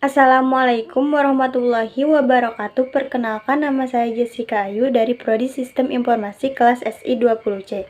Assalamualaikum warahmatullahi wabarakatuh. Perkenalkan, nama saya Jessica Ayu dari Prodi Sistem Informasi kelas SI 20C.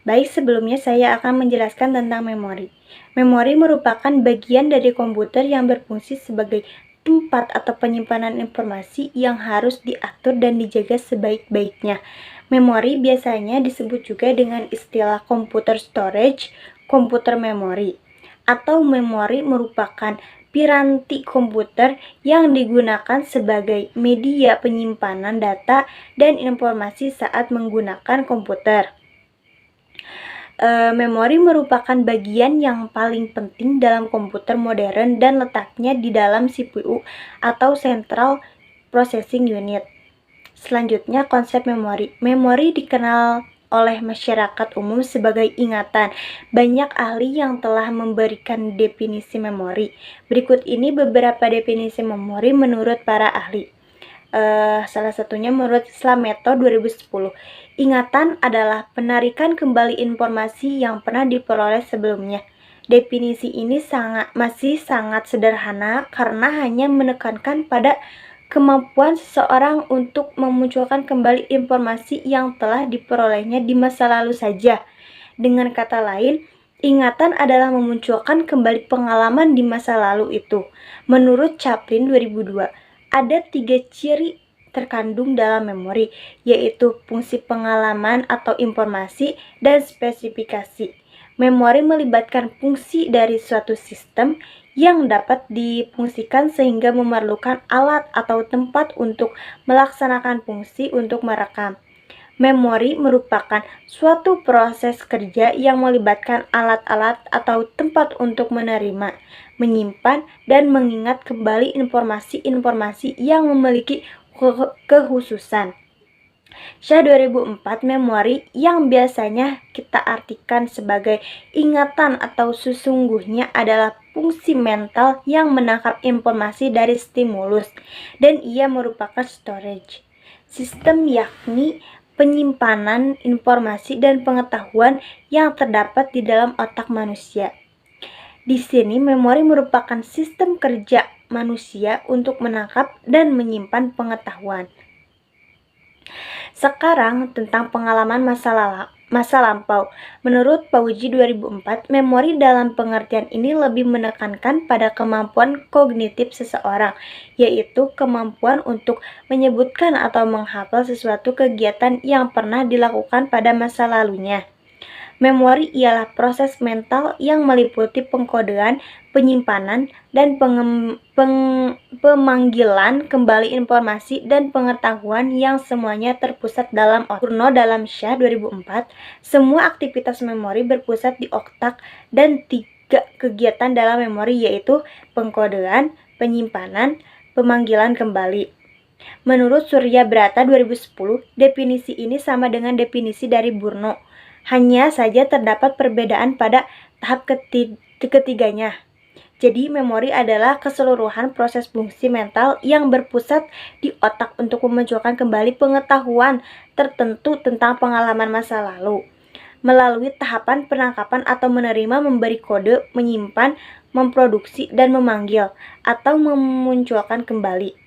Baik, sebelumnya saya akan menjelaskan tentang memori. Memori merupakan bagian dari komputer yang berfungsi sebagai tempat atau penyimpanan informasi yang harus diatur dan dijaga sebaik-baiknya. Memori biasanya disebut juga dengan istilah komputer storage, komputer memori, atau memori merupakan piranti komputer yang digunakan sebagai media penyimpanan data dan informasi saat menggunakan komputer. Memori merupakan bagian yang paling penting dalam komputer modern dan letaknya di dalam CPU atau Central Processing Unit. Selanjutnya, konsep memori. Memori dikenal oleh masyarakat umum sebagai ingatan. Banyak ahli yang telah memberikan definisi memori. Berikut ini beberapa definisi memori menurut para ahli. Salah satunya menurut Slameto 2010. Ingatan adalah penarikan kembali informasi yang pernah diperoleh sebelumnya. Definisi ini masih sangat sederhana karena hanya menekankan pada kemampuan seseorang untuk memunculkan kembali informasi yang telah diperolehnya di masa lalu saja. Dengan kata lain, ingatan adalah memunculkan kembali pengalaman di masa lalu itu. Menurut Chaplin 2002, ada 3 ciri terkandung dalam memori, yaitu fungsi pengalaman atau informasi dan spesifikasi. Memori melibatkan fungsi dari suatu sistem yang dapat difungsikan sehingga memerlukan alat atau tempat untuk melaksanakan fungsi untuk merekam. Memori merupakan suatu proses kerja yang melibatkan alat-alat atau tempat untuk menerima, menyimpan, dan mengingat kembali informasi-informasi yang memiliki kekhususan. Syah 2004, memori yang biasanya kita artikan sebagai ingatan atau sesungguhnya adalah fungsi mental yang menangkap informasi dari stimulus, dan ia merupakan storage sistem, yakni penyimpanan informasi dan pengetahuan yang terdapat di dalam otak manusia. Di sini, memori merupakan sistem kerja manusia untuk menangkap dan menyimpan pengetahuan. Sekarang tentang pengalaman masa lampau. Menurut Pauji 2004, memori dalam pengertian ini lebih menekankan pada kemampuan kognitif seseorang, yaitu kemampuan untuk menyebutkan atau menghafal sesuatu kegiatan yang pernah dilakukan pada masa lalunya. Memori ialah proses mental yang meliputi pengkodean, penyimpanan, dan pemanggilan kembali informasi dan pengetahuan yang semuanya terpusat dalam otak. Purno dalam Syah 2004, semua aktivitas memori berpusat di otak dan 3 kegiatan dalam memori, yaitu pengkodean, penyimpanan, pemanggilan kembali. Menurut Surya Brata 2010, definisi ini sama dengan definisi dari Purno. Hanya saja terdapat perbedaan pada tahap ketiganya. Jadi, memori adalah keseluruhan proses fungsi mental yang berpusat di otak untuk memunculkan kembali pengetahuan tertentu tentang pengalaman masa lalu, melalui tahapan penangkapan atau menerima, memberi kode, menyimpan, memproduksi, dan memanggil atau memunculkan kembali.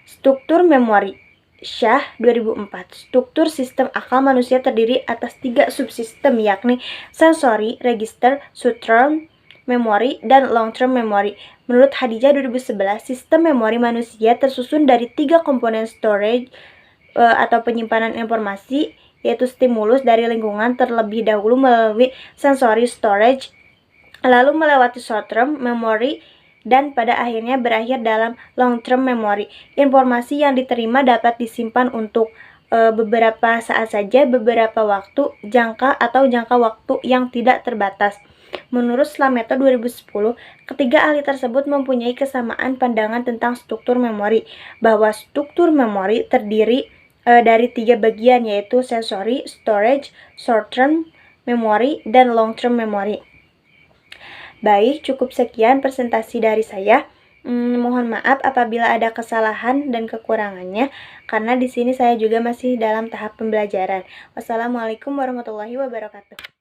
Struktur memori. Syah 2004. Struktur sistem akal manusia terdiri atas 3 subsistem, yakni sensory, register, short-term memory, dan long-term memory. Menurut Hadijah 2011, sistem memori manusia tersusun dari 3 komponen storage atau penyimpanan informasi, yaitu stimulus dari lingkungan terlebih dahulu melalui sensory storage, lalu melewati short-term memory, dan pada akhirnya berakhir dalam long-term memory. Informasi yang diterima dapat disimpan untuk beberapa saat saja, beberapa waktu, jangka waktu yang tidak terbatas. Menurut Slameto 2010, ketiga ahli tersebut mempunyai kesamaan pandangan tentang struktur memori, bahwa struktur memori terdiri dari 3 bagian, yaitu sensory, storage, short-term memory, dan long-term memory. Baik, cukup sekian presentasi dari saya. Mohon maaf apabila ada kesalahan dan kekurangannya, karena di sini saya juga masih dalam tahap pembelajaran. Wassalamualaikum warahmatullahi wabarakatuh.